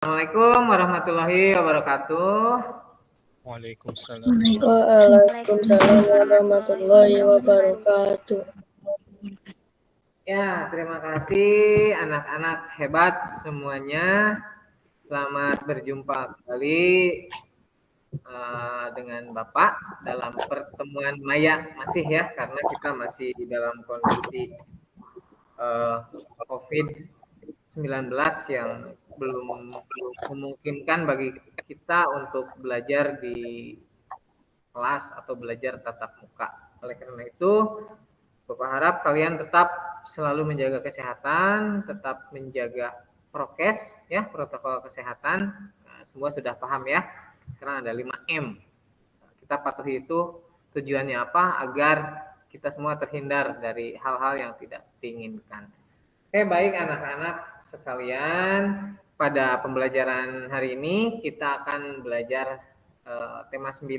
Assalamualaikum warahmatullahi wabarakatuh. Waalaikumsalam. Waalaikumsalam warahmatullahi wabarakatuh. Ya, terima kasih anak-anak hebat semuanya. Selamat berjumpa kembali dengan Bapak dalam pertemuan maya masih ya, karena kita masih dalam kondisi COVID-19 yang belum memungkinkan bagi kita untuk belajar di kelas atau belajar tatap muka. Oleh karena itu, Bapak harap kalian tetap selalu menjaga kesehatan, tetap menjaga prokes ya, protokol kesehatan. Nah, semua sudah paham ya. Sekarang ada 5M. Kita patuhi itu, tujuannya apa? Agar kita semua terhindar dari hal-hal yang tidak diinginkan. Oke, baik anak-anak sekalian, pada pembelajaran hari ini kita akan belajar tema 9,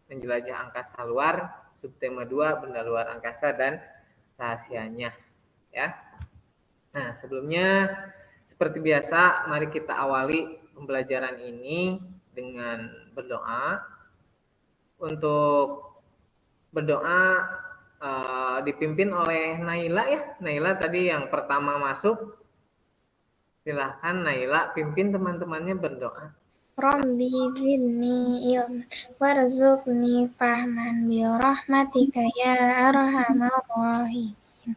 menjelajah angkasa luar, subtema 2, benda luar angkasa dan rahasianya. Ya. Nah, sebelumnya seperti biasa, mari kita awali pembelajaran ini dengan berdoa. Untuk berdoa dipimpin oleh Naila ya. Naila tadi yang pertama masuk. Silahkan Naila pimpin teman-temannya berdoa. Rabbi zidni ilman warzuqni fahman bi rahmatika ya arhamar rahimin.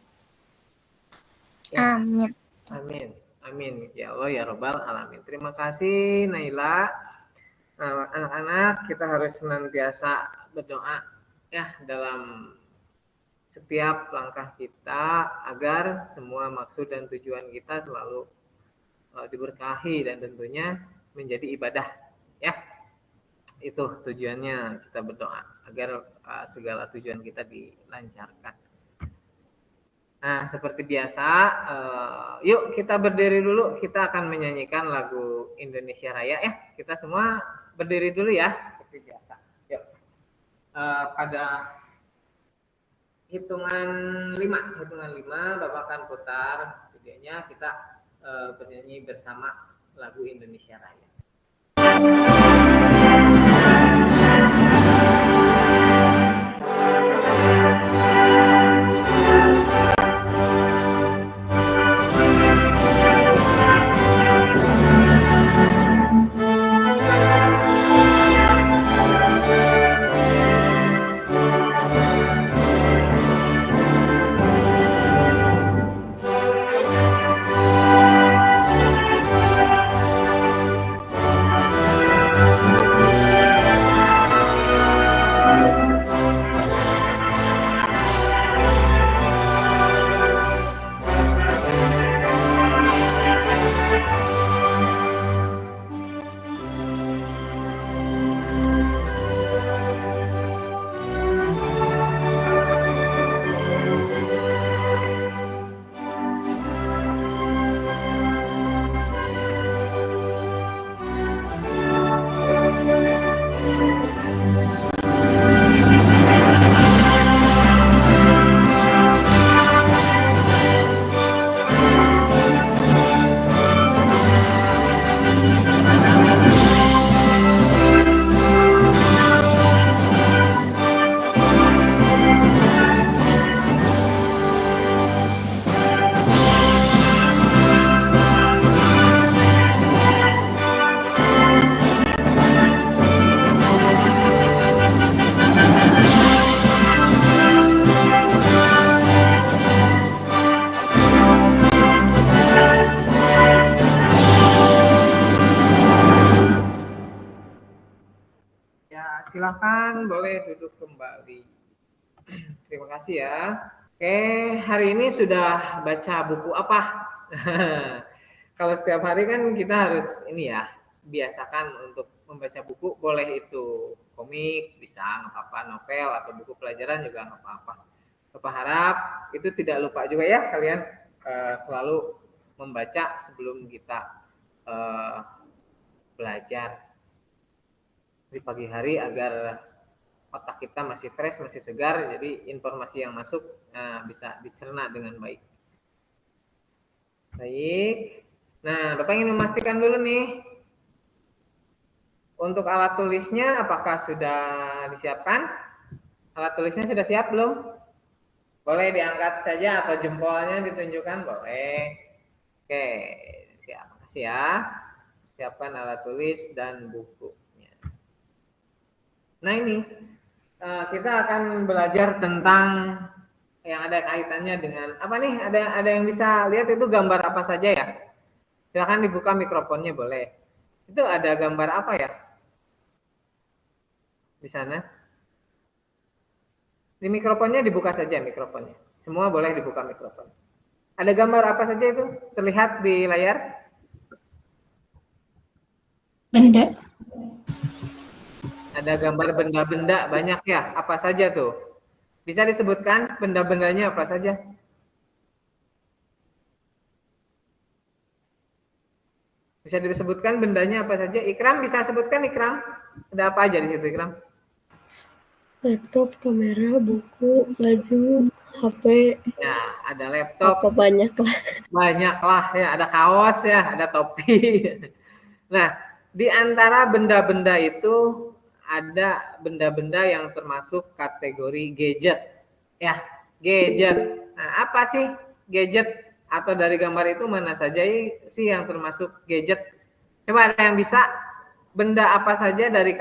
Ya. Amin. Amin. Amin. Ya Allah ya Rabbal alamin. Terima kasih Naila. Anak-anak kita harus senantiasa berdoa ya dalam setiap langkah kita agar semua maksud dan tujuan kita selalu diberkahi dan tentunya menjadi ibadah ya. Itu tujuannya kita berdoa agar segala tujuan kita dilancarkan. Nah, seperti biasa, yuk kita berdiri dulu. Kita akan menyanyikan lagu Indonesia Raya ya. Kita semua berdiri dulu ya, seperti biasa. Yuk. Pada hitungan 5, Bapak akan putar videonya. Kita bernyanyi bersama lagu Indonesia Raya. Silakan boleh duduk kembali. Terima kasih ya. Oke, hari ini sudah baca buku apa? Kalau setiap hari kan kita harus ini ya, biasakan untuk membaca buku, boleh itu komik, bisa nggak apa-apa, novel atau buku pelajaran juga nggak apa-apa. Bapak harap itu tidak lupa juga ya kalian selalu membaca sebelum kita belajar di pagi hari agar otak kita masih fresh, masih segar, jadi informasi yang masuk bisa dicerna dengan baik. Baik. Nah, Bapak ingin memastikan dulu nih, untuk alat tulisnya apakah sudah disiapkan? Alat tulisnya sudah siap belum? Boleh diangkat saja atau jempolnya ditunjukkan, boleh. Oke, siap. Makasih ya. Siapkan alat tulis dan bukunya. Nah ini, kita akan belajar tentang yang ada kaitannya dengan apa nih? Ada yang bisa lihat itu gambar apa saja ya? Silahkan dibuka mikrofonnya boleh. Itu ada gambar apa ya? Di sana. Di mikrofonnya dibuka saja mikrofonnya. Semua boleh dibuka mikrofon. Ada gambar apa saja itu? Terlihat di layar? Benda. Ada gambar benda-benda banyak ya? Apa saja tuh? Bisa disebutkan benda-bendanya apa saja? Bisa disebutkan bendanya apa saja? Ikram bisa sebutkan Ikram? Ada apa aja di situ Ikram? Laptop, kamera, buku, baju, HP. Ya, ada laptop. Apa banyak lah. Banyak lah ya, ada kaos ya, ada topi. Nah, di antara benda-benda itu ada benda-benda yang termasuk kategori gadget. Ya, gadget. Nah, apa sih gadget? Atau dari gambar itu mana saja sih yang termasuk gadget? Coba ada yang bisa benda apa saja dari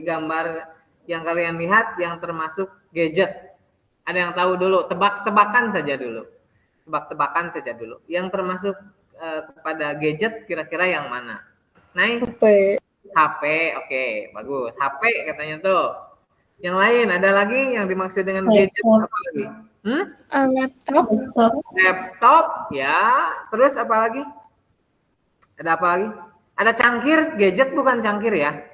gambar yang kalian lihat yang termasuk gadget? Ada yang tahu dulu? Tebak-tebakan saja dulu. Tebak-tebakan saja dulu. Yang termasuk pada gadget kira-kira yang mana? Naik? HP, oke, bagus. HP katanya tuh. Yang lain ada lagi yang dimaksud dengan gadget apa lagi? Laptop. Laptop, ya. Terus apa lagi? Ada apa lagi? Ada cangkir, gadget bukan cangkir ya?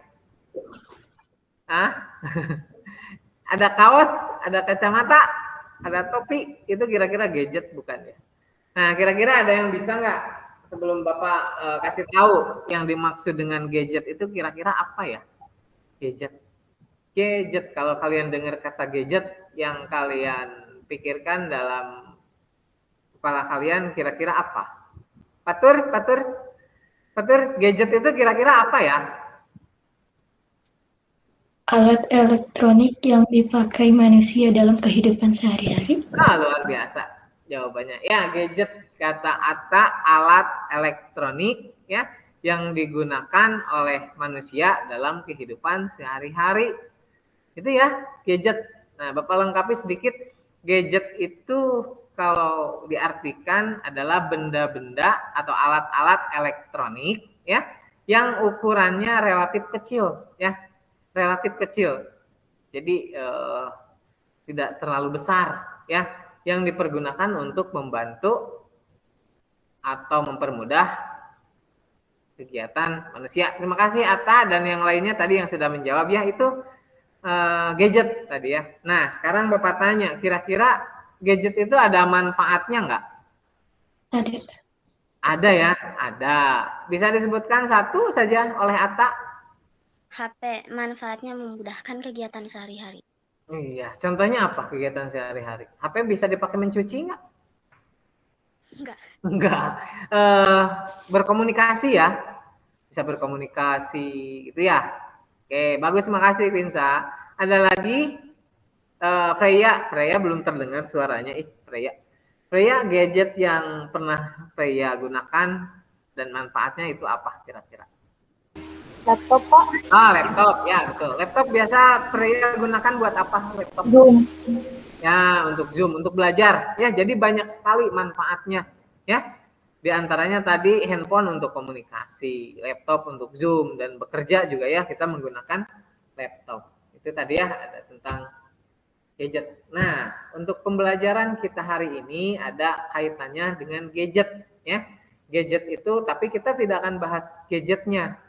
Ada kaos, ada kacamata, ada topi, itu kira-kira gadget bukan ya? Nah, kira-kira ada yang bisa nggak sebelum Bapak kasih tahu yang dimaksud dengan gadget itu kira-kira apa ya? Gadget. Gadget, kalau kalian dengar kata gadget, yang kalian pikirkan dalam kepala kalian kira-kira apa? Patur, gadget itu kira-kira apa ya? Alat elektronik yang dipakai manusia dalam kehidupan sehari-hari. Luar biasa jawabannya. Ya, gadget kata Atta alat elektronik ya yang digunakan oleh manusia dalam kehidupan sehari-hari. Itu ya, gadget. Nah, Bapak lengkapi sedikit. Gadget itu kalau diartikan adalah benda-benda atau alat-alat elektronik ya yang ukurannya relatif kecil ya. Relatif kecil. Jadi tidak terlalu besar ya, yang dipergunakan untuk membantu atau mempermudah kegiatan manusia. Terima kasih Atta dan yang lainnya tadi yang sudah menjawab ya, itu gadget tadi ya. Nah, sekarang Bapak tanya, kira-kira gadget itu ada manfaatnya nggak? Ada. Ada ya, ada. Bisa disebutkan satu saja oleh Atta? HP manfaatnya memudahkan kegiatan sehari-hari. Iya, contohnya apa kegiatan sehari-hari? HP bisa dipakai mencuci nggak? Enggak. Berkomunikasi ya, bisa berkomunikasi gitu ya. Oke, bagus, terima kasih Vinsa. Ada lagi Freya belum terdengar suaranya. Freya, gadget yang pernah Freya gunakan dan manfaatnya itu apa kira-kira? Laptop, Pak. Laptop, ya betul. Laptop biasa Freya gunakan buat apa? Laptop. Zoom. Ya, untuk Zoom, untuk belajar. Ya, jadi banyak sekali manfaatnya. Ya, di antaranya tadi handphone untuk komunikasi, laptop untuk Zoom, dan bekerja juga ya kita menggunakan laptop. Itu tadi ya ada tentang gadget. Nah, untuk pembelajaran kita hari ini ada kaitannya dengan gadget ya. Gadget itu, tapi kita tidak akan bahas gadgetnya.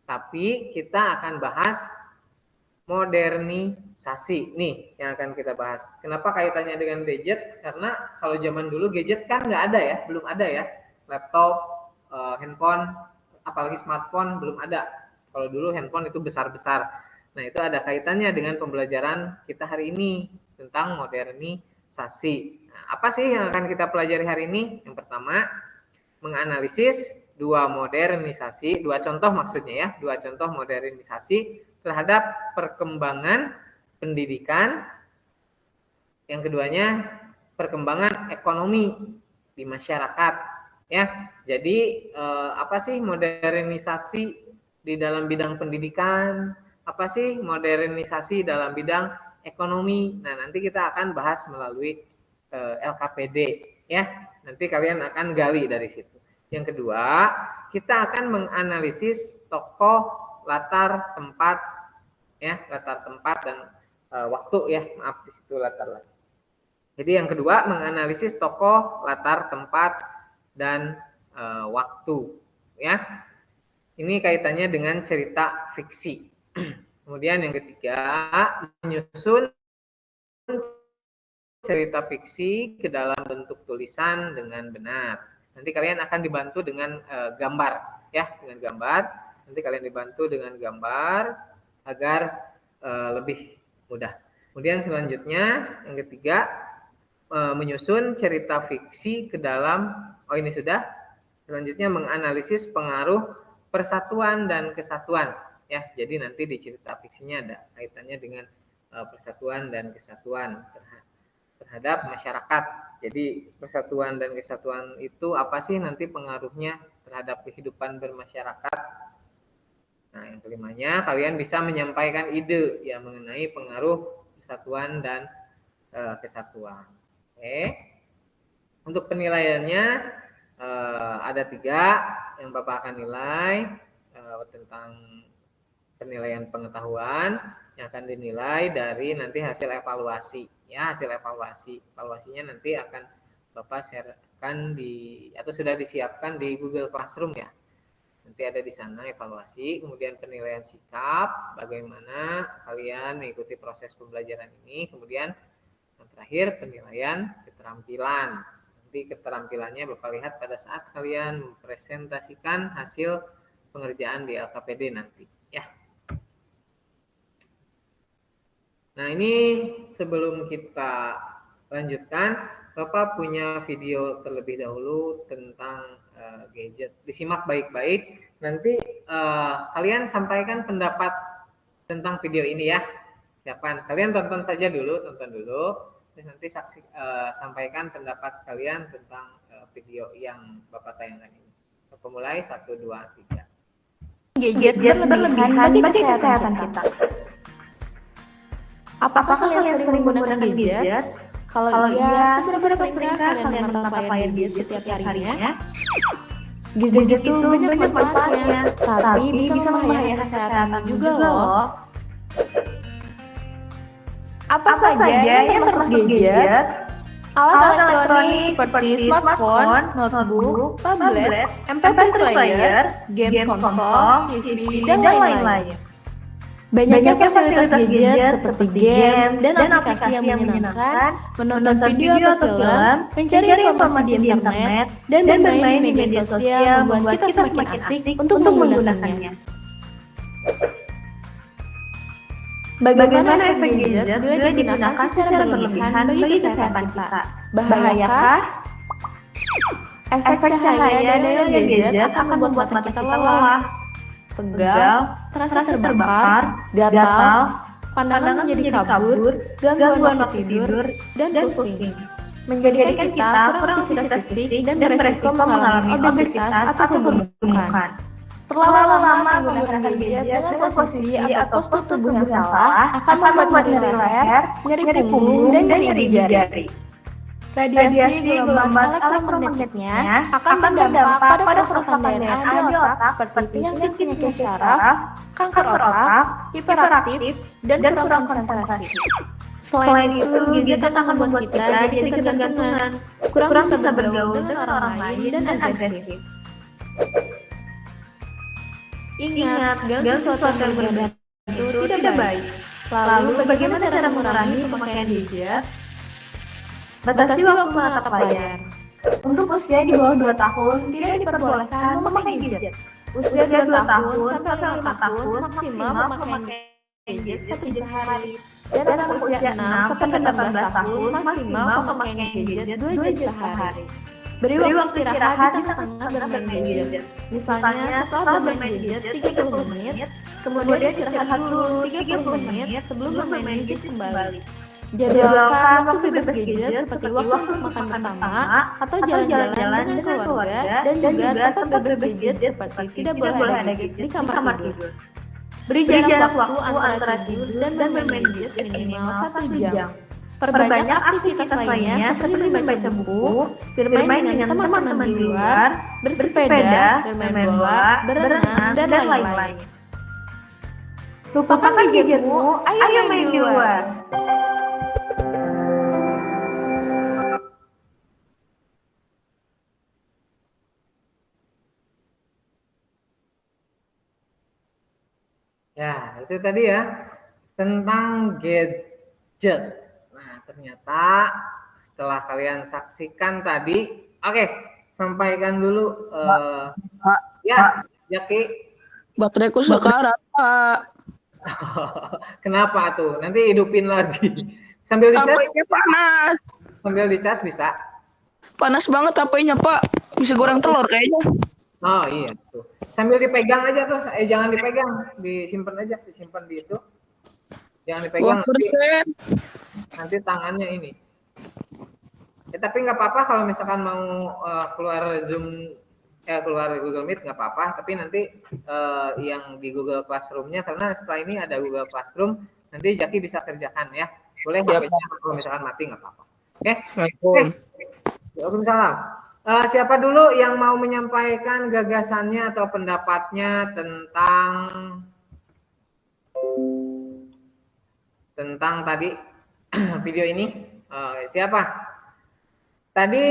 Tapi kita akan bahas modernisasi nih yang akan kita bahas. Kenapa kaitannya dengan gadget? Karena kalau zaman dulu gadget kan nggak ada ya, belum ada ya. Laptop, handphone, apalagi smartphone belum ada. Kalau dulu handphone itu besar-besar. Nah, itu ada kaitannya dengan pembelajaran kita hari ini tentang modernisasi. Nah, apa sih yang akan kita pelajari hari ini? Yang pertama, menganalisis dua contoh maksudnya ya, dua contoh modernisasi terhadap perkembangan pendidikan, yang keduanya perkembangan ekonomi di masyarakat ya. Jadi apa sih modernisasi di dalam bidang pendidikan, apa sih modernisasi dalam bidang ekonomi. Nah, nanti kita akan bahas melalui LKPD ya. Nanti kalian akan gali dari situ. Yang kedua, kita akan menganalisis tokoh, latar tempat ya, latar tempat dan waktu ya. Maaf, di situ latar. Jadi yang kedua, menganalisis tokoh, latar tempat dan waktu ya. Ini kaitannya dengan cerita fiksi. Kemudian yang ketiga, menyusun cerita fiksi ke dalam bentuk tulisan dengan benar. Nanti kalian akan dibantu dengan gambar ya, dengan gambar. Nanti kalian dibantu dengan gambar agar lebih mudah. Kemudian selanjutnya yang ketiga, menyusun cerita fiksi ke dalam ini sudah. Selanjutnya menganalisis pengaruh persatuan dan kesatuan ya. Jadi nanti di cerita fiksinya ada kaitannya dengan persatuan dan kesatuan terhadap masyarakat. Jadi persatuan dan kesatuan itu apa sih nanti pengaruhnya terhadap kehidupan bermasyarakat. Nah, yang kelimanya kalian bisa menyampaikan ide ya mengenai pengaruh persatuan dan kesatuan. Oke. Untuk penilaiannya ada 3 yang Bapak akan nilai tentang penilaian pengetahuan yang akan dinilai dari nanti hasil evaluasi ya, hasil evaluasinya nanti akan Bapak sharekan atau sudah disiapkan di Google Classroom ya, nanti ada di sana evaluasi. Kemudian penilaian sikap, bagaimana kalian mengikuti proses pembelajaran ini. Kemudian yang terakhir penilaian keterampilan, nanti keterampilannya Bapak lihat pada saat kalian mempresentasikan hasil pengerjaan di LKPD nanti ya. Nah, ini sebelum kita lanjutkan, Bapak punya video terlebih dahulu tentang gadget. Disimak baik-baik. Nanti kalian sampaikan pendapat tentang video ini ya. Siapkan. Kalian tonton dulu. Terus nanti sampaikan pendapat kalian tentang video yang Bapak tayangkan ini. Bapak mulai 1, 2, 3. Gadget berlebihan bagi kesehatan kita. Apakah kalian sering menggunakan gadget? Kalau iya, seberapa seringkah kalian menatap layar gadget setiap harinya? Gadget itu banyak manfaatnya, tapi bisa membahayakan kesehatan juga loh. Apa saja yang termasuk gadget? Alat elektronik seperti smartphone, notebook, tablet, MP3 player, game konsol, TV, dan lain-lain. Banyaknya fasilitas gadget seperti games dan aplikasi yang menyenangkan, menonton video atau film, mencari informasi di internet, dan bermain di media sosial membuat kita semakin asik untuk menggunakannya. Bagaimana efek gadget bila digunakan secara berlebihan bagi kesehatan kita? Bahayakah? Efek cahaya dari gadget akan membuat mata kita lelah, pegal, terasa terbakar, gatal, pandangan menjadi kabur, gangguan waktu tidur, dan pusing. Menjadikan kita kurang aktivitas fisik dan beresiko mengalami obesitas atau kegemukan. Terlalu lama menggunakan gadget dengan posisi atau postur tubuh yang salah akan membuat nyeri leher, nyeri punggung, dan nyeri jari. Radiasi gelombang elektromagnetnya akan berdampak pada kerusakan DNA di otak seperti penyakit syaraf, kanker otak, hiperaktif, dan kurang konsentrasi. Selain itu, gadget akan membuat kita jadi ketergantungan, kurang bisa bergaul dengan orang lain, dan agresif. Ingat, segala sesuatu yang berlebihan itu tidak baik. Lalu, bagaimana cara mengurangi pemakaian gadget? Batasi waktu menatap layar. Untuk usia di bawah 2 tahun, tidak diperbolehkan memakai gadget. Usia 2 tahun sampai 5 tahun maksimal pemakaian gadget 1 jam sehari. Dan anak usia 6 sampai 18 tahun maksimal pemakaian gadget 2 jam sehari. Beri waktu istirahat di tengah-tengah bermain gadget. Misalnya setelah bermain gadget 30 menit, kemudian istirahat dulu 30 menit sebelum bermain gadget kembali. Jadwalkan waktu bebas gadget seperti waktu untuk makan bersama atau jalan-jalan dengan keluarga, dan juga tempat bebas gadget seperti tidak boleh ada gadget di kamar tidur. Beri jarak waktu antara tidur dan bermain gadget minimal 1 jam. Perbanyak aktivitas lainnya seperti membaca buku, bermain dengan teman-teman di luar, bersepeda, bermain bola, berenang, dan lain-lain. Lupakan gadgetmu, ayo main di luar. Ya, itu tadi ya tentang gadget. Nah, ternyata setelah kalian saksikan tadi, oke, sampaikan dulu. Ya, Jaki. Bateraiku sekarang, Pak. Kenapa tuh? Nanti hidupin lagi. Sambil dicas. HP-nya panas. Sambil dicas bisa. Panas banget HP-nya, Pak. Bisa goreng telur kayaknya. Oh iya tuh. Sambil dipegang aja tuh. Jangan dipegang, disimpan aja, disimpan di itu. Jangan dipegang. 2%. Nanti tangannya ini. Tapi nggak apa-apa kalau misalkan mau keluar Zoom, keluar Google Meet nggak apa-apa. Tapi nanti yang di Google Classroom-nya, karena setelah ini ada Google Classroom, nanti Jaki bisa kerjakan ya. Boleh HP-nya kalau misalkan mati nggak apa-apa. Oke? Waalaikumsalam. Siapa dulu yang mau menyampaikan gagasannya atau pendapatnya tentang tadi video ini? Siapa? Tadi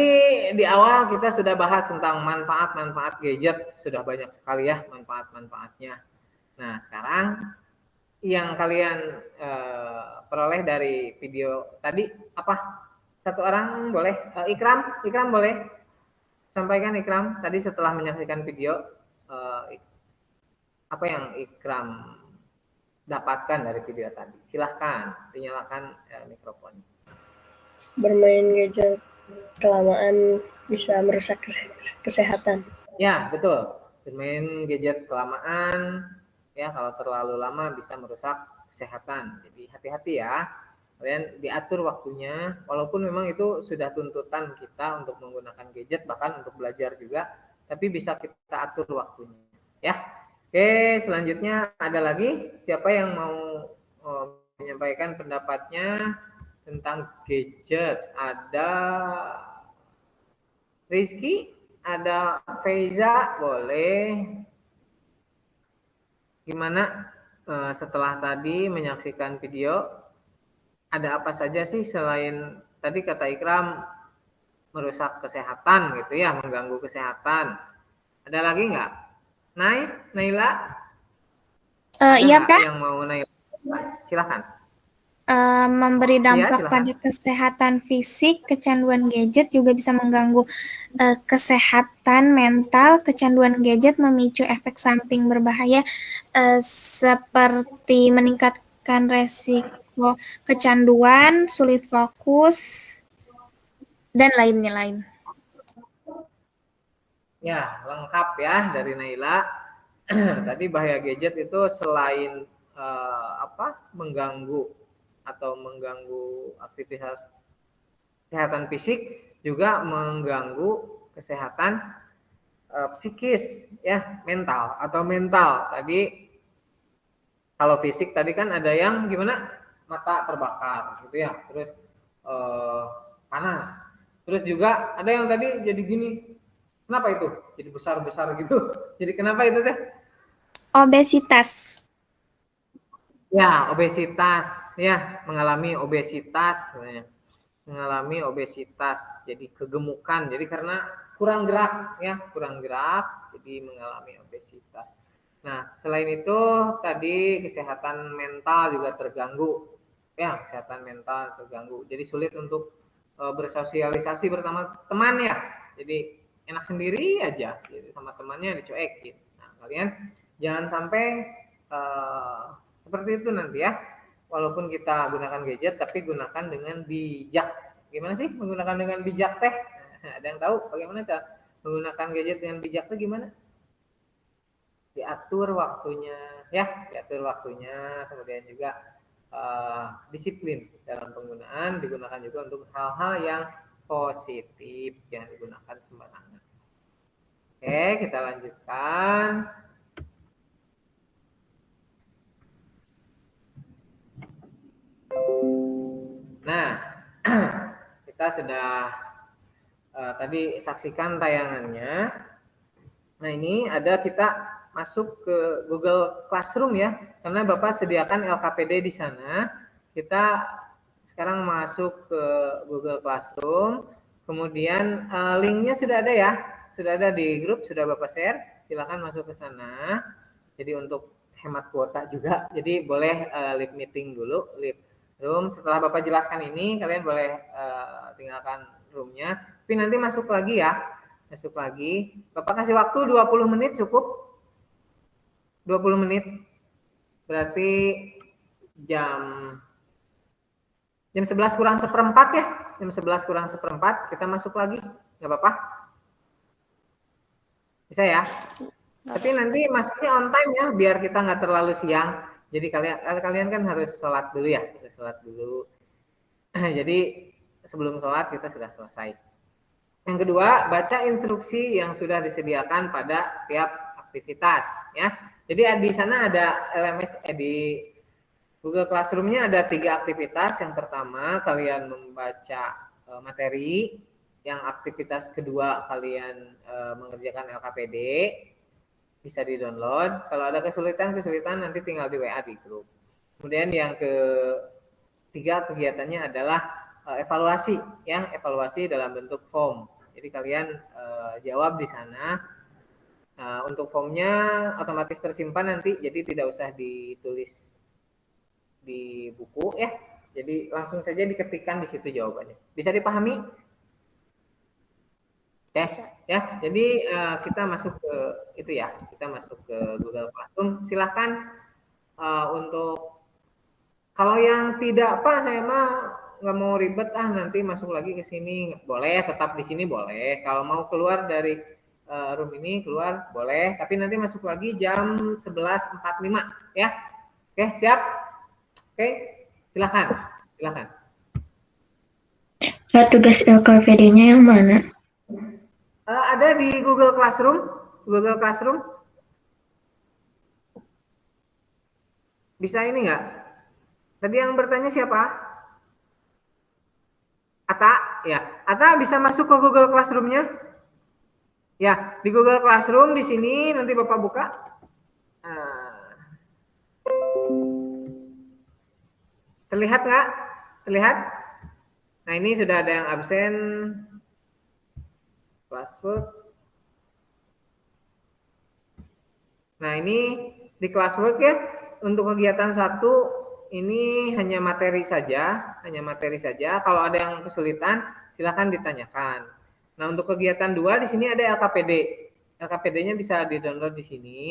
di awal kita sudah bahas tentang manfaat-manfaat gadget, sudah banyak sekali ya manfaat-manfaatnya. Nah, sekarang yang kalian peroleh dari video tadi apa? Satu orang boleh? Ikram boleh? Sampaikan Ikram, tadi setelah menyaksikan video, apa yang Ikram dapatkan dari video tadi? Silahkan, dinyalakan mikrofon. Bermain gadget kelamaan bisa merusak kesehatan. Ya, betul. Bermain gadget kelamaan, ya kalau terlalu lama bisa merusak kesehatan. Jadi hati-hati ya. Kalian diatur waktunya, walaupun memang itu sudah tuntutan kita untuk menggunakan gadget, bahkan untuk belajar juga, tapi bisa kita atur waktunya. Ya, oke. Selanjutnya ada lagi siapa yang mau menyampaikan pendapatnya tentang gadget? Ada Rizky, ada Feiza, boleh. Gimana setelah tadi menyaksikan video? Ada apa saja sih selain tadi kata Ikram merusak kesehatan gitu ya, mengganggu kesehatan. Ada lagi nggak? Naila? Iya Pak. Yang mau Naila? Silakan. Memberi dampak silakan. pada kesehatan fisik, kecanduan gadget juga bisa mengganggu kesehatan mental. Kecanduan gadget memicu efek samping berbahaya seperti meningkatkan resiko kecanduan, sulit fokus, dan lain-lain. Ya, lengkap ya dari Naila. Tadi bahaya gadget itu selain mengganggu atau mengganggu aktivitas kesehatan fisik, juga mengganggu kesehatan psikis ya, mental. Tadi kalau fisik tadi kan ada yang gimana? Mata terbakar gitu ya, terus panas, terus juga ada yang tadi jadi gini. Kenapa itu? Jadi besar-besar gitu. Jadi kenapa itu teh? Obesitas. Ya, obesitas ya, mengalami obesitas, jadi kegemukan. Jadi karena kurang gerak ya, jadi mengalami obesitas. Nah, selain itu tadi kesehatan mental juga terganggu. Ya, kesehatan mental terganggu. Jadi sulit untuk bersosialisasi bersama teman ya. Jadi enak sendiri aja, jadi sama temannya dicuekin. Nah, kalian jangan sampai seperti itu nanti ya. Walaupun kita gunakan gadget, tapi gunakan dengan bijak. Gimana sih menggunakan dengan bijak teh? Ada yang tahu bagaimana cara menggunakan gadget dengan bijak itu gimana? Diatur waktunya, ya, diatur waktunya, kemudian juga disiplin dalam penggunaan, digunakan juga untuk hal-hal yang positif, jangan digunakan sembarangan. Oke, kita lanjutkan. Nah, kita sudah tadi saksikan tayangannya. Nah, ini ada kita masuk ke Google Classroom ya, karena Bapak sediakan LKPD di sana. Kita sekarang masuk ke Google Classroom, kemudian linknya sudah ada ya, sudah ada di grup, sudah Bapak share, silakan masuk ke sana. Jadi untuk hemat kuota juga, jadi boleh live meeting dulu, live room. Setelah Bapak jelaskan ini, kalian boleh tinggalkan roomnya, tapi nanti masuk lagi ya, masuk lagi. Bapak kasih waktu 20 menit cukup. 20 menit berarti jam 11 kurang seperempat ya, jam 11 kurang seperempat kita masuk lagi, nggak apa-apa? Bisa ya? Tapi nanti masuknya on time ya, biar kita nggak terlalu siang. Jadi kalian kan harus sholat dulu ya, kita sholat dulu. Jadi sebelum sholat kita sudah selesai. Yang kedua, baca instruksi yang sudah disediakan pada tiap aktivitas ya. Jadi di sana ada LMS di Google Classroom-nya ada 3 aktivitas. Yang pertama kalian membaca materi, yang aktivitas kedua kalian mengerjakan LKPD, bisa di-download. Kalau ada kesulitan nanti tinggal di WA di grup. Kemudian yang ketiga kegiatannya adalah evaluasi ya, evaluasi dalam bentuk form. Jadi kalian jawab di sana. Untuk formnya otomatis tersimpan nanti, jadi tidak usah ditulis di buku ya. Jadi langsung saja diketikkan di situ jawabannya. Bisa dipahami? Ya. Jadi kita masuk ke itu ya. Kita masuk ke Google Classroom. Silahkan untuk kalau yang tidak Pak, saya mah nggak mau ribet nanti masuk lagi ke sini, boleh, tetap di sini boleh. Kalau mau keluar dari room ini keluar boleh, tapi nanti masuk lagi jam 11.45 ya. Oke, siap? Oke, silakan. Tugas LKPD-nya yang mana? Ada di Google Classroom. Bisa ini nggak? Tadi yang bertanya siapa? Ata, ya. Ata bisa masuk ke Google Classroom-nya? Ya, di Google Classroom di sini nanti Bapak buka. Terlihat nggak? Terlihat? Nah, ini sudah ada yang absen. Classwork. Nah, ini di Classwork ya. Untuk kegiatan 1 ini hanya materi saja. Kalau ada yang kesulitan, silakan ditanyakan. Nah, untuk kegiatan 2 di sini ada LKPD. LKPD-nya bisa di-download di sini.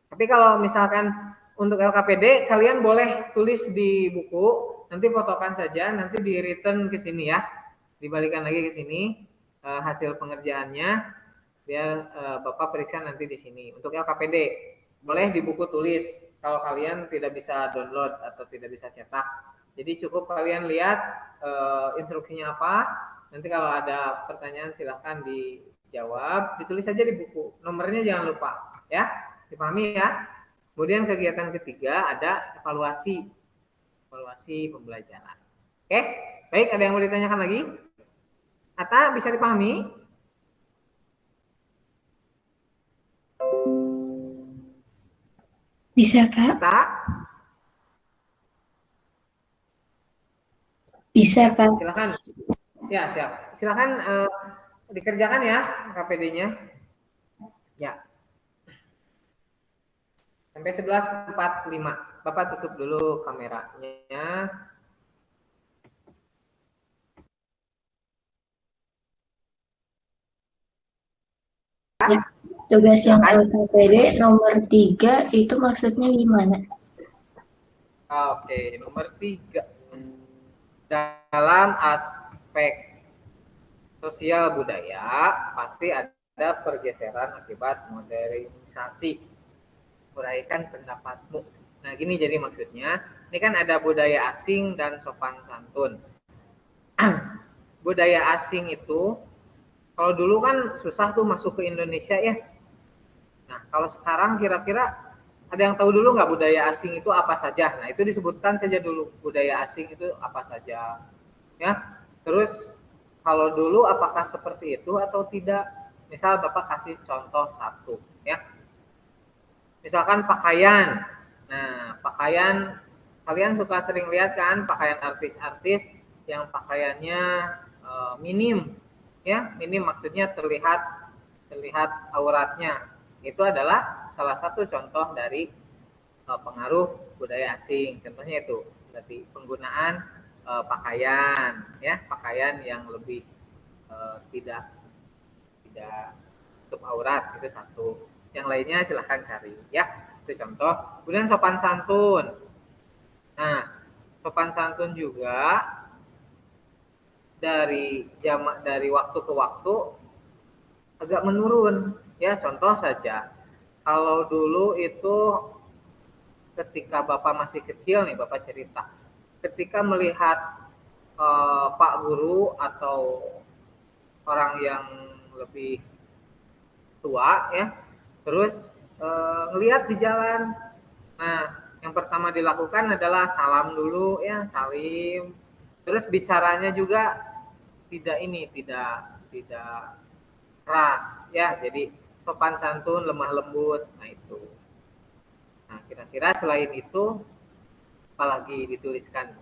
Tapi kalau misalkan untuk LKPD kalian boleh tulis di buku, nanti fotokan saja, nanti di return ke sini ya. Dibalikan lagi ke sini hasil pengerjaannya, biar Bapak periksa nanti di sini. Untuk LKPD boleh di buku tulis kalau kalian tidak bisa download atau tidak bisa cetak. Jadi cukup kalian lihat instruksinya apa. Nanti kalau ada pertanyaan silahkan dijawab, ditulis saja di buku. Nomornya jangan lupa, ya. Dipahami ya. Kemudian kegiatan ketiga ada evaluasi pembelajaran. Oke, baik. Ada yang mau ditanyakan lagi? Ata, bisa dipahami? Bisa, Pak. Ata? Bisa, Pak. Silakan. Ya, siap. Silakan dikerjakan ya KPD-nya. Ya. Sampai 11.45. Bapak tutup dulu kameranya. Ya, tugas yang LKPD nomor 3 itu maksudnya gimana? Oke, nomor 3. Dalam aspek sosial budaya pasti ada pergeseran akibat modernisasi. Uraikan pendapatmu. Nah, gini jadi maksudnya, ini kan ada budaya asing dan sopan santun. Budaya asing itu, kalau dulu kan susah tuh masuk ke Indonesia ya. Nah, kalau sekarang kira-kira ada yang tahu dulu nggak budaya asing itu apa saja? Nah, itu disebutkan saja dulu, budaya asing itu apa saja. Ya, terus kalau dulu apakah seperti itu atau tidak? Misal Bapak kasih contoh satu, ya. Misalkan pakaian. Nah, pakaian kalian suka sering lihat kan pakaian artis-artis yang pakaiannya minim, ya. Minim maksudnya terlihat auratnya. Itu adalah salah satu contoh dari pengaruh budaya asing. Contohnya itu berarti penggunaan pakaian, ya, pakaian yang lebih tidak tutup aurat, itu satu. Yang lainnya silahkan cari, ya, itu contoh. Kemudian sopan santun. Nah, sopan santun juga dari waktu ke waktu agak menurun, ya. Contoh saja, kalau dulu itu ketika Bapak masih kecil nih, Bapak cerita, ketika melihat Pak Guru atau orang yang lebih tua, ya, terus ngelihat di jalan, nah yang pertama dilakukan adalah salam dulu, ya, salim. Terus bicaranya juga tidak keras, ya, jadi sopan santun, lemah lembut. Nah itu. Nah, kira-kira selain itu apalagi dituliskan,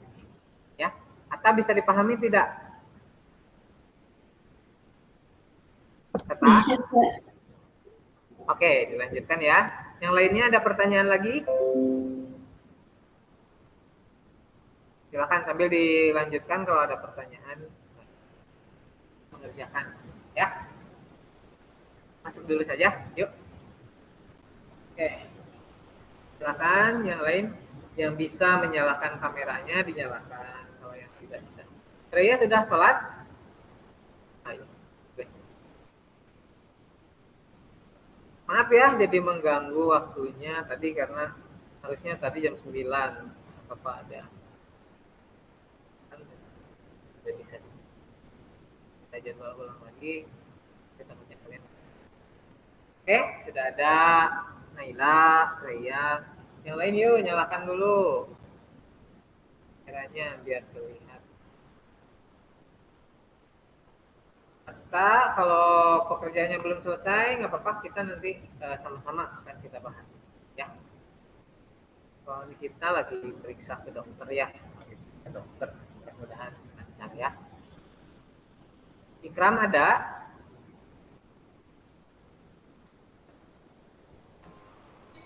ya? Atau bisa dipahami tidak? Kata? Bisa, Pak. Oke, dilanjutkan ya. Yang lainnya ada pertanyaan lagi? Silakan sambil dilanjutkan kalau ada pertanyaan. Mengerjakan, ya. Masuk dulu saja, yuk. Oke. Silakan yang lain yang bisa menyalakan kameranya dinyalakan, kalau yang tidak bisa. Raya sudah sholat? Ayo. Maaf ya jadi mengganggu waktunya tadi karena harusnya tadi jam 9. Apa ada? Kan sudah bisa. Kita jadwal ulang lagi. Kita punya kalian. Oke, sudah ada Naila, Raya. Yang lain yuk nyalakan dulu. Caranya biar terlihat. Kak, kalau pekerjaannya belum selesai, nggak apa-apa, kita nanti sama-sama akan kita bahas, ya. Kalau kita lagi periksa ke dokter, ya, ke dokter, mudah-mudahan lancar, ya. Ikram ada?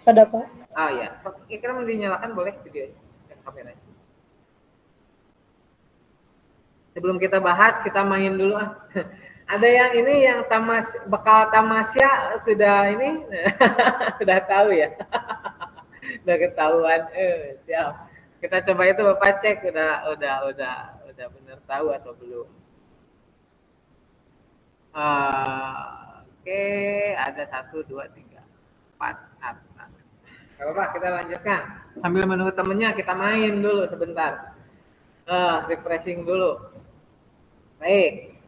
Ada, Pak. Oh ya, Ikram dinyalakan boleh videonya dan kameranya. Sebelum kita bahas, kita main dulu ah. Ada yang ini yang bekal tamasya sudah ini sudah tahu ya. Udah ketahuan. Siap. Kita coba itu Bapak cek udah benar tahu atau belum. Oke, ada 1 2 3 4 Kalau Pak kita lanjutkan. Sambil menunggu temennya kita main dulu sebentar. Refreshing dulu. Baik.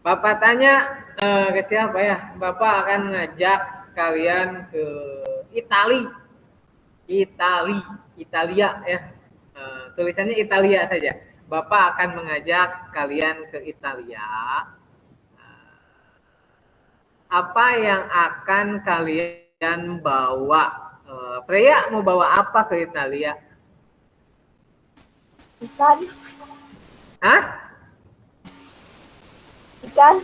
Bapak tanya ke siapa ya? Bapak akan ngajak kalian ke Italia ya. Tulisannya Italia saja. Bapak akan mengajak kalian ke Italia. Apa yang akan kalian bawa? Freya mau bawa apa ke Italia? Ikan. Hah? Ikan.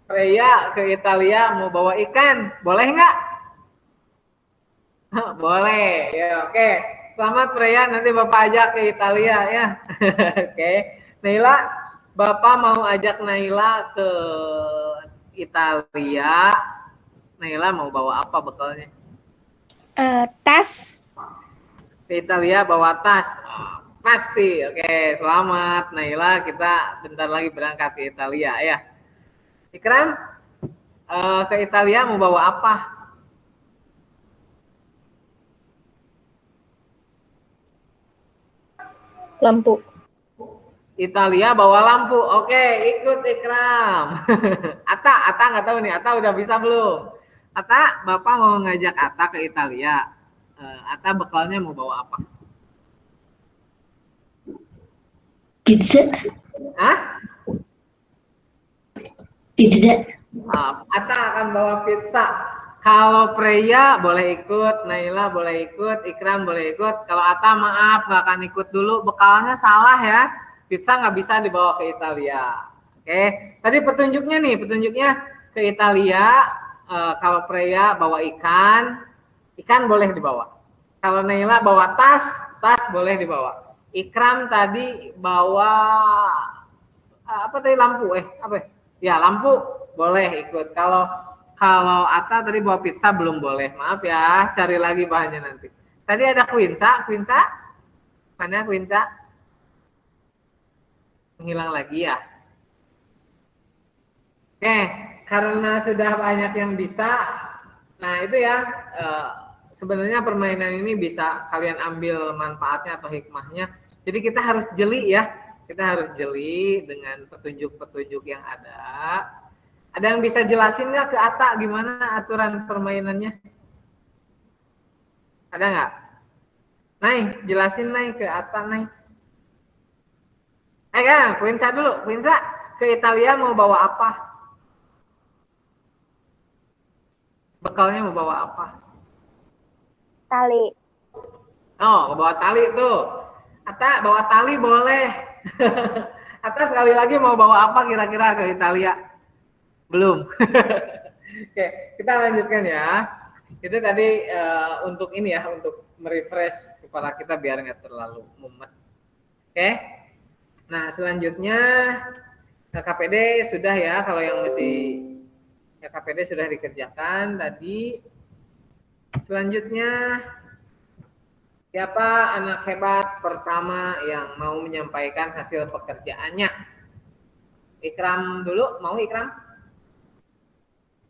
Freya ke Italia mau bawa ikan, boleh nggak? Boleh, ya oke. Selamat Freya, nanti Bapak ajak ke Italia ya. Oke. Naila, Bapak mau ajak Naila ke Italia. Naila mau bawa apa bekalnya? Tas. Ke Italia bawa tas. Pasti. Oke, selamat Naila. Kita bentar lagi berangkat ke Italia ya. Ikram, ke Italia mau bawa apa? Lampu. Italia bawa lampu. Oke, ikut Ikram. Ata nggak tahu nih. Ata udah bisa belum? Ata, Bapak mau ngajak Ata ke Italia. Ata bekalnya mau bawa apa? Pizza. Hah? Pizza. Ata akan bawa pizza. Kalau Freya boleh ikut, Naila boleh ikut, Ikram boleh ikut. Kalau Ata maaf nggak akan ikut dulu, bekalnya salah ya. Pizza nggak bisa dibawa ke Italia. Oke, tadi petunjuknya ke Italia. Kalau Freya bawa ikan boleh dibawa. Kalau Naila bawa tas boleh dibawa. Ikram tadi bawa apa tadi lampu? Apa? Ya lampu boleh ikut. Kalau Atta tadi bawa pizza belum boleh. Maaf ya, cari lagi bahannya nanti. Tadi ada Quinsa. Mana Quinsa? Menghilang lagi ya. Oke, karena sudah banyak yang bisa, nah itu ya, sebenarnya permainan ini bisa kalian ambil manfaatnya atau hikmahnya. Jadi kita harus jeli ya, kita harus jeli dengan petunjuk-petunjuk yang ada. Ada yang bisa jelasin nggak ke Ata gimana aturan permainannya? Ada nggak? Nay, jelasin Nay ke Ata Nay. Quinsa dulu, Quinsa ke Italia mau bawa apa? Bekalnya mau bawa apa? Tali. Oh, bawa tali tuh. Ata bawa tali boleh. Ata sekali lagi mau bawa apa kira-kira ke Italia? Belum. Oke, kita lanjutkan ya. Itu tadi untuk ini ya, untuk merefresh kepala kita biar nggak terlalu mumet. Oke. Nah, selanjutnya KPD sudah ya, kalau yang masih ya KPD sudah dikerjakan tadi. Selanjutnya siapa anak hebat pertama yang mau menyampaikan hasil pekerjaannya? Ikram dulu, mau Ikram?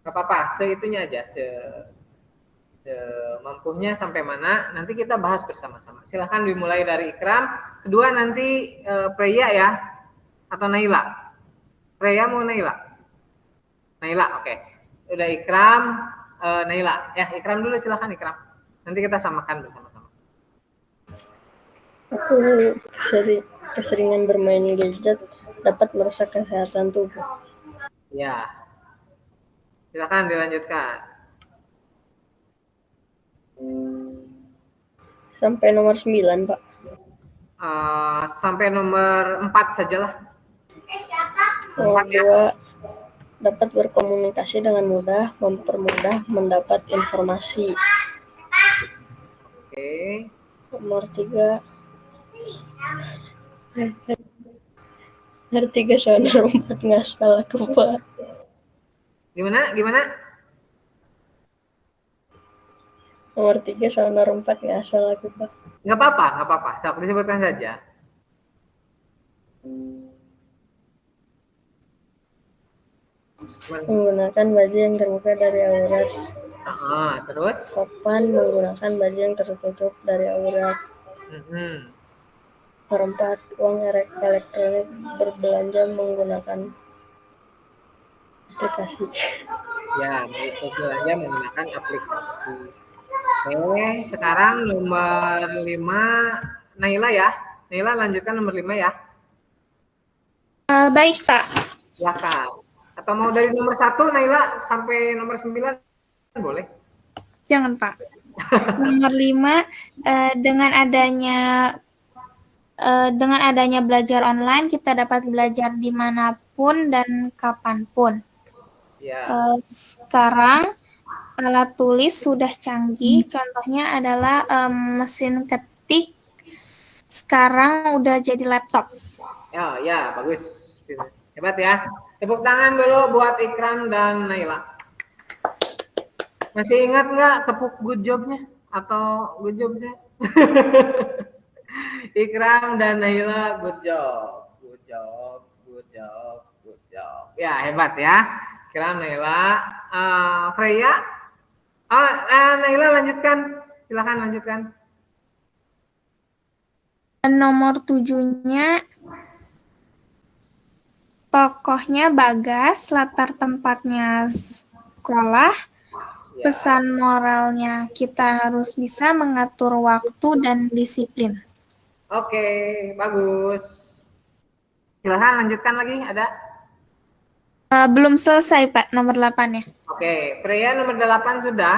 Gak apa-apa, seitunya aja, semampunya sampai mana, nanti kita bahas bersama-sama. Silahkan dimulai dari Ikram, kedua nanti Freya ya, atau Naila. Freya mau Naila? Naila, oke. Udah Ikram, Naila. Ya, Ikram dulu silahkan Ikram. Nanti kita samakan bersama-sama. Aku keseringan bermain gadget dapat merusak kesehatan tubuh. Ya. Silakan dilanjutkan. Sampai nomor 9, Pak. Sampai nomor 4 sajalah. Nomor 2, dapat berkomunikasi dengan mudah, mempermudah mendapat informasi. Oke. Nomor 3, hari 3 saudara 4 ngasal aku, Pak. Gimana? Nomor 3 saudara 4 ngasal aku, Pak. Nggak apa-apa. Sok disebutkan saja. Menggunakan baju yang terbuka dari aurat. Terus? Sopan menggunakan baju yang tertutup dari aurat. Nomor 4, uang elektronik berbelanja menggunakan aplikasi. Ya, berbelanja menggunakan aplikasi. Oke, sekarang nomor 5 Naila ya. Naila lanjutkan nomor 5 ya. Baik, Pak. Silakan. Atau mau dari nomor 1 Naila sampai nomor 9 boleh? Jangan, Pak. Nomor 5, dengan adanya belajar online, kita dapat belajar dimanapun dan kapanpun. Ya. Sekarang alat tulis sudah canggih, contohnya adalah mesin ketik. Sekarang udah jadi laptop. Ya, bagus. Hebat ya. Tepuk tangan dulu buat Ikram dan Naila. Masih ingat nggak tepuk good job-nya atau good job-nya? Ikram dan Naila, good job. Good job, good job, good job. Ya, hebat ya. Ikram, Naila. Freya? Naila lanjutkan. Silakan lanjutkan. Nomor 7-nya tokohnya Bagas, latar tempatnya sekolah, Ya. pesan moralnya kita harus bisa mengatur waktu dan disiplin. Oke, bagus. Silakan lanjutkan lagi, ada? Belum selesai Pak, nomor 8 ya. Oke, Freya nomor 8 sudah.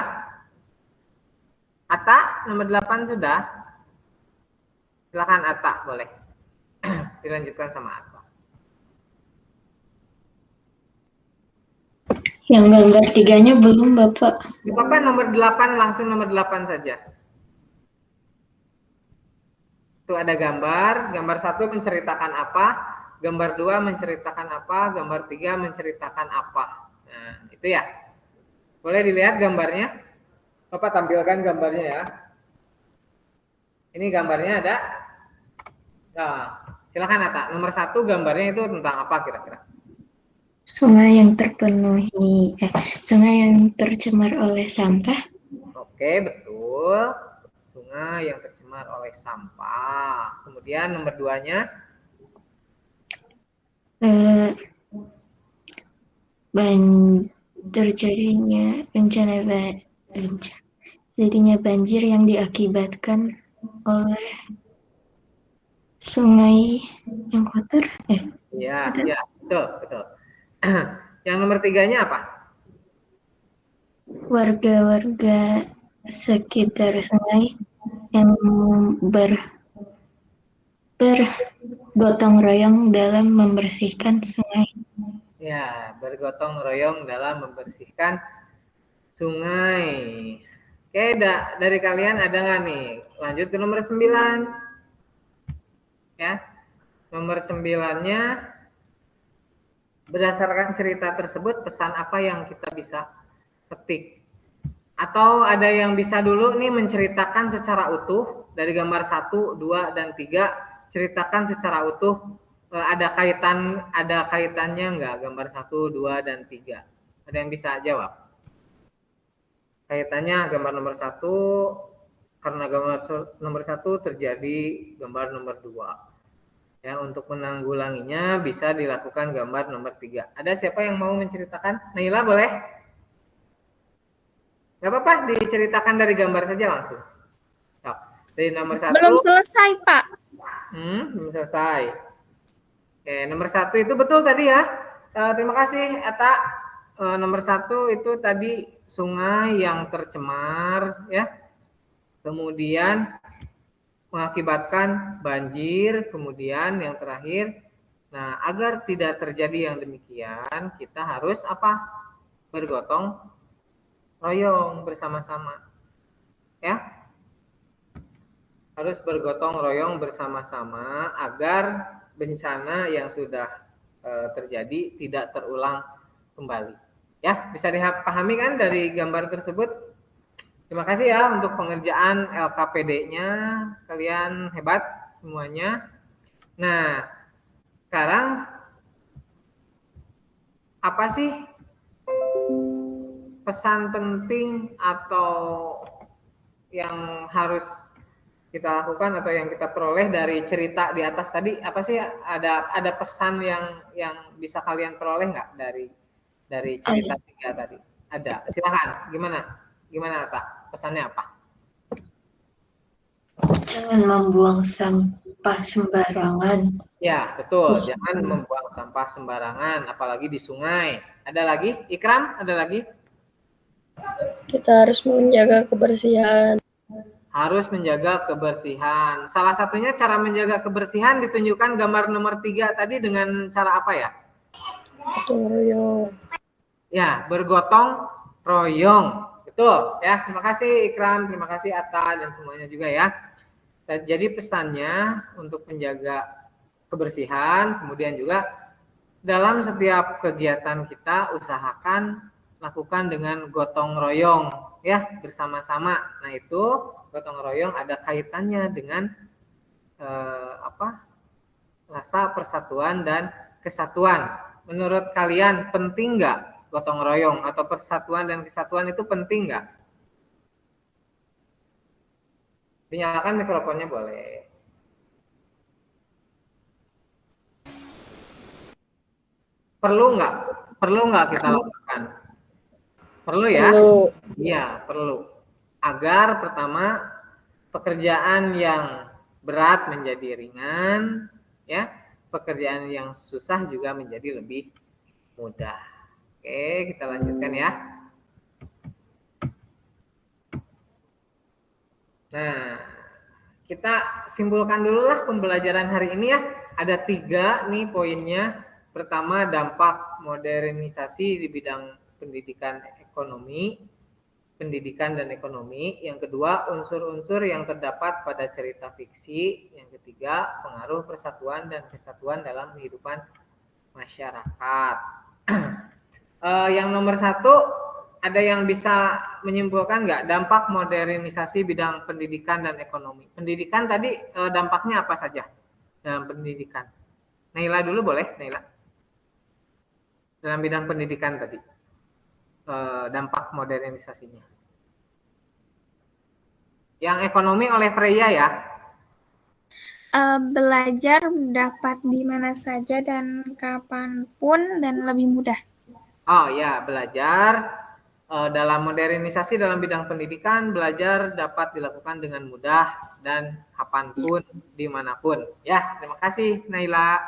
Atta nomor 8 sudah. Silakan Atta, boleh. Dilanjutkan sama Atta. Yang gambar 3-nya belum, Bapak. Bapak nomor 8, langsung nomor 8 saja. Itu ada gambar 1 menceritakan apa, gambar 2 menceritakan apa, gambar 3 menceritakan apa. Nah, itu ya. Boleh dilihat gambarnya? Bapak tampilkan gambarnya ya. Ini gambarnya ada. Nah, silakan Atta. Nomor 1 gambarnya itu tentang apa kira-kira? Sungai yang tercemar oleh sampah. Oke, betul. Sungai yang tercemar oleh sampah. Kemudian nomor 2-nya? Terjadinya banjir yang diakibatkan oleh sungai yang kotor. Iya, betul, betul. Yang nomor 3-nya apa? Warga-warga sekitar sungai yang bergotong royong dalam membersihkan sungai. Ya, bergotong royong dalam membersihkan sungai. Oke, dari kalian ada nggak nih? Lanjut ke nomor 9. Ya, nomor 9-nya, berdasarkan cerita tersebut, pesan apa yang kita bisa petik? Atau ada yang bisa dulu nih menceritakan secara utuh dari gambar 1, 2, dan 3, ceritakan secara utuh. Ada kaitannya nggak gambar 1, 2, dan 3? Ada yang bisa jawab? Kaitannya gambar nomor 1, karena gambar nomor 1 terjadi gambar nomor 2. Ya, untuk menanggulanginya bisa dilakukan gambar nomor 3. Ada siapa yang mau menceritakan? Naila boleh? Nggak apa-apa, diceritakan dari gambar saja langsung. Nah, dari nomor 1. Belum selesai Pak. Belum selesai. Oke, nomor 1 itu betul tadi ya. Terima kasih Atta. Nomor 1 itu tadi sungai yang tercemar ya. Kemudian mengakibatkan banjir, kemudian yang terakhir, nah agar tidak terjadi yang demikian, kita harus apa? Bergotong royong bersama-sama. Ya. Harus bergotong royong bersama-sama agar bencana yang sudah terjadi tidak terulang kembali. Ya, bisa dipahami kan dari gambar tersebut? Terima kasih ya untuk pengerjaan LKPD-nya, kalian hebat semuanya. Nah, sekarang apa sih pesan penting atau yang harus kita lakukan atau yang kita peroleh dari cerita di atas tadi? Apa sih, ada pesan yang bisa kalian peroleh nggak dari cerita 3 tadi? Ada. Silakan. Gimana Atta? Pesannya apa? Jangan membuang sampah sembarangan. Ya, betul. Jangan membuang sampah sembarangan, apalagi di sungai. Ada lagi? Ikram, ada lagi? Kita harus menjaga kebersihan. Harus menjaga kebersihan. Salah satunya cara menjaga kebersihan ditunjukkan gambar nomor 3 tadi dengan cara apa ya? Gotong royong. Ya, bergotong royong. Betul ya, terima kasih Ikram, terima kasih Atta dan semuanya juga ya. Jadi pesannya untuk menjaga kebersihan, kemudian juga dalam setiap kegiatan kita usahakan lakukan dengan gotong royong ya, bersama-sama. Nah itu gotong royong ada kaitannya dengan rasa persatuan dan kesatuan. Menurut kalian penting nggak gotong royong atau persatuan dan kesatuan itu penting nggak? Dinyalakan mikrofonnya boleh. Perlu nggak? Perlu nggak kita lakukan? Perlu ya? Perlu. Iya, perlu. Agar pertama pekerjaan yang berat menjadi ringan, ya. Pekerjaan yang susah juga menjadi lebih mudah. Oke, kita lanjutkan ya. Nah, kita simpulkan dulu lah pembelajaran hari ini ya. Ada 3 nih poinnya. Pertama, dampak modernisasi di bidang pendidikan dan ekonomi. Yang kedua, unsur-unsur yang terdapat pada cerita fiksi. Yang ketiga, pengaruh persatuan dan kesatuan dalam kehidupan masyarakat. Yang nomor 1, ada yang bisa menyimpulkan nggak dampak modernisasi bidang pendidikan dan ekonomi? Pendidikan tadi dampaknya apa saja dalam pendidikan? Naila dulu boleh, Naila. Dalam bidang pendidikan tadi, dampak modernisasinya. Yang ekonomi oleh Freya ya. Belajar dapat di mana saja dan kapanpun dan lebih mudah. Oh ya, belajar dalam modernisasi dalam bidang pendidikan, belajar dapat dilakukan dengan mudah dan kapanpun, dimanapun. Ya, terima kasih Naila.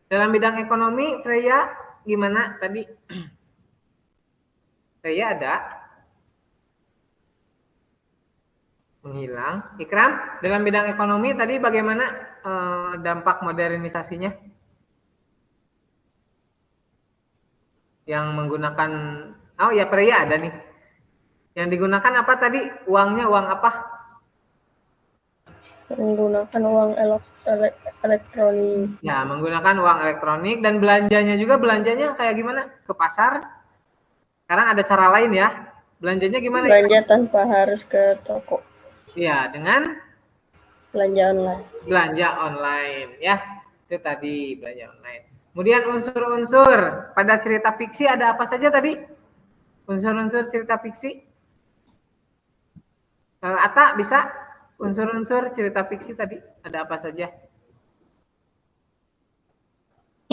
Dalam bidang ekonomi, Freya gimana tadi? Freya ada? Menghilang. Ikram, dalam bidang ekonomi tadi bagaimana dampak modernisasinya? Yang menggunakan, oh ya Freya ada nih. Yang digunakan apa tadi? Uangnya uang apa? Menggunakan uang elektronik. Ya, menggunakan uang elektronik dan belanjanya kayak gimana? Ke pasar? Sekarang ada cara lain ya. Belanjanya gimana? Belanja tanpa harus ke toko. Iya, dengan Belanja online. Belanja online ya. Itu tadi belanja online. Kemudian unsur-unsur pada cerita fiksi ada apa saja tadi? Unsur-unsur cerita fiksi? Ata bisa? Unsur-unsur cerita fiksi tadi ada apa saja?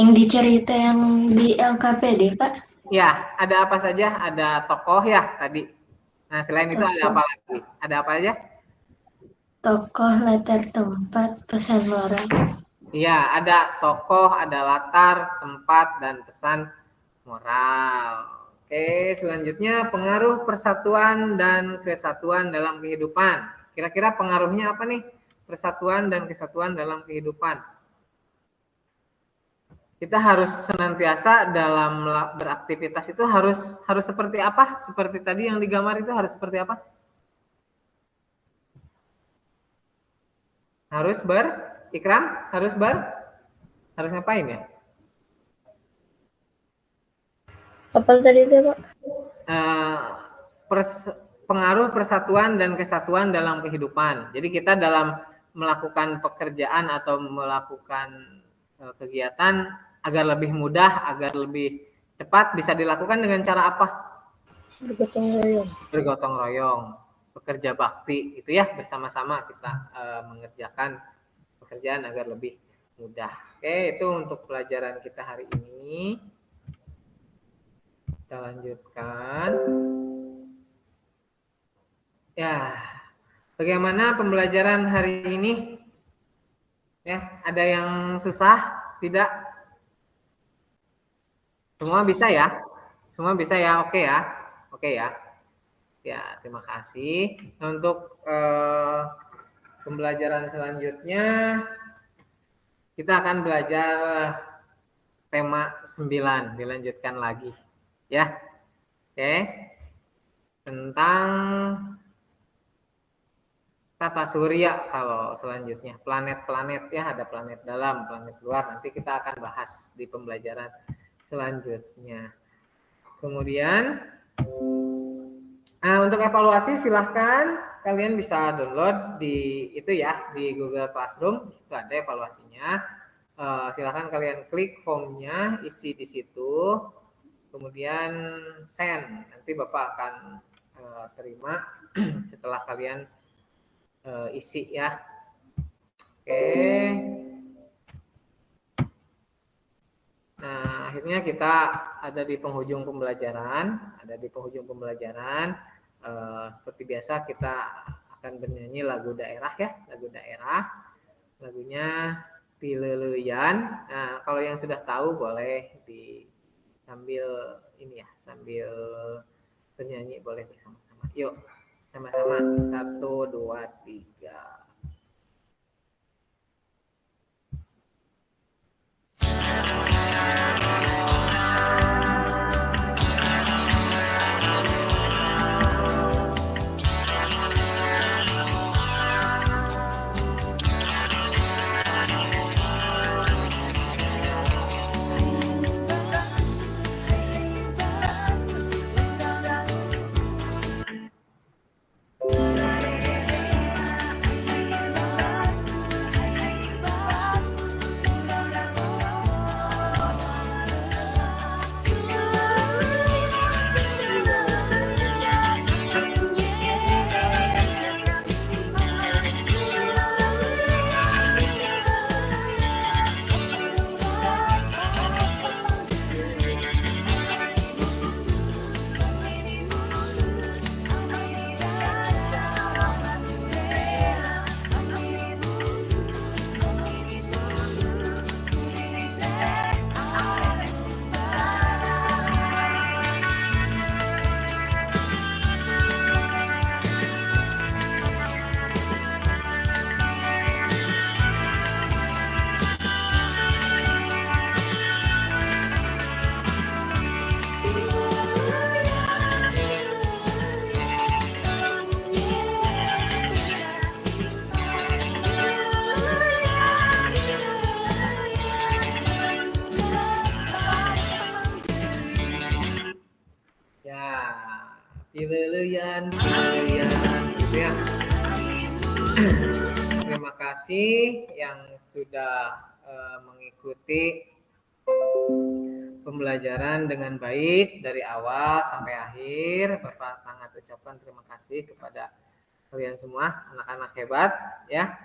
Yang dicerita yang di LKPD, Pak? Ya, ada apa saja? Ada tokoh ya tadi. Nah, selain itu ada apa lagi? Ada apa aja? Tokoh, latar tempat, pesan moral. Iya, ada tokoh, ada latar, tempat, dan pesan moral. Oke, selanjutnya pengaruh persatuan dan kesatuan dalam kehidupan. Kira-kira pengaruhnya apa nih? Persatuan dan kesatuan dalam kehidupan. Kita harus senantiasa dalam beraktivitas itu harus seperti apa? Seperti tadi yang digambar itu harus seperti apa? Harus Ikram? Harus ngapain ya? Apa tadi itu, Pak? Pengaruh persatuan dan kesatuan dalam kehidupan. Jadi kita dalam melakukan pekerjaan atau melakukan kegiatan agar lebih mudah, agar lebih cepat bisa dilakukan dengan cara apa? Bergotong royong. Bergotong royong, bekerja bakti, gitu ya, bersama-sama kita mengerjakan pekerjaan agar lebih mudah. Oke, itu untuk pelajaran kita hari ini. Kita lanjutkan. Ya, bagaimana pembelajaran hari ini? Ya, ada yang susah? Tidak? Semua bisa ya? Semua bisa ya? Oke ya? Oke ya? Ya, terima kasih. Nah, untuk pembelajaran selanjutnya, kita akan belajar tema 9, dilanjutkan lagi. Ya, oke. Tentang tata surya kalau selanjutnya. Planet-planet ya, ada planet dalam, planet luar. Nanti kita akan bahas di pembelajaran selanjutnya. Kemudian Nah, untuk evaluasi silahkan kalian bisa download di itu ya, di Google Classroom, itu ada evaluasinya. Silahkan kalian klik formnya, isi di situ, kemudian send. Nanti Bapak akan terima setelah kalian isi ya. Oke. Nah, akhirnya kita ada di penghujung pembelajaran. Seperti biasa kita akan bernyanyi lagu daerah ya, lagu daerah. Lagunya Pileleyan. Nah, kalau yang sudah tahu boleh sambil ini ya, sambil bernyanyi boleh bersama-sama. Yuk, sama-sama. 1, 2, 3. Pileleyan gitu ya. Terima kasih yang sudah mengikuti pembelajaran dengan baik dari awal sampai akhir. Bapak sangat ucapkan terima kasih kepada kalian semua, anak-anak hebat ya.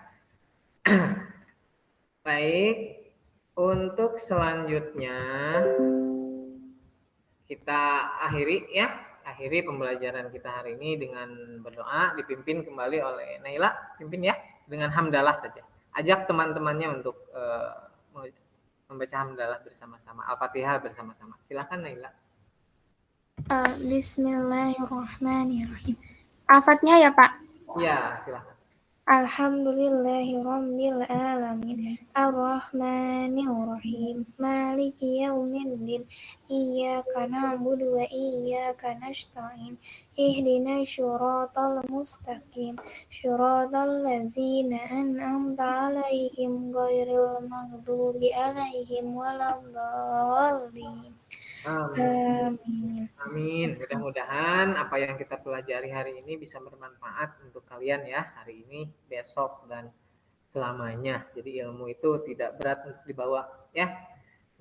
Baik, untuk selanjutnya kita akhiri pembelajaran kita hari ini dengan berdoa, dipimpin kembali oleh Naila, pimpin ya, dengan hamdalah saja. Ajak teman-temannya untuk membaca hamdalah bersama-sama, Al-Fatihah bersama-sama. Silakan Naila. Bismillahirrahmanirrahim. Al-Fatihah ya Pak? Ya, silakan. Alhamdulillahirabbil alamin. Arrahmanirrahim. Maliki yaumiddin. Iyyaka na'budu wa iyyaka nasta'in. Ihdinas syiratal mustaqim. Syiratal ladzina an'amta 'alaihim ghairil maghdubi 'alaihim waladdallin. Amin. Amin. Mudah-mudahan apa yang kita pelajari hari ini bisa bermanfaat untuk kalian ya, hari ini, besok, dan selamanya. Jadi ilmu itu tidak berat untuk dibawa ya,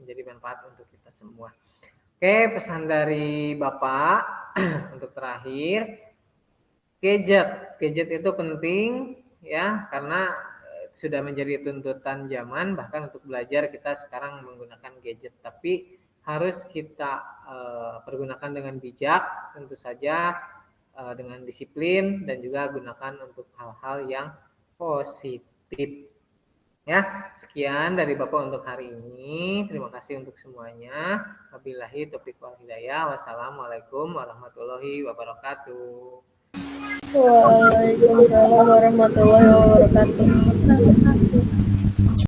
menjadi manfaat untuk kita semua. Oke, pesan dari Bapak untuk terakhir, gadget itu penting ya, karena sudah menjadi tuntutan zaman. Bahkan untuk belajar kita sekarang menggunakan gadget, tapi harus kita pergunakan dengan bijak, tentu saja dengan disiplin, dan juga gunakan untuk hal-hal yang positif. Ya, sekian dari Bapak untuk hari ini. Terima kasih untuk semuanya. Wabillahi taufiq wal hidayah. Wassalamualaikum warahmatullahi wabarakatuh. Waalaikumsalam warahmatullahi wabarakatuh.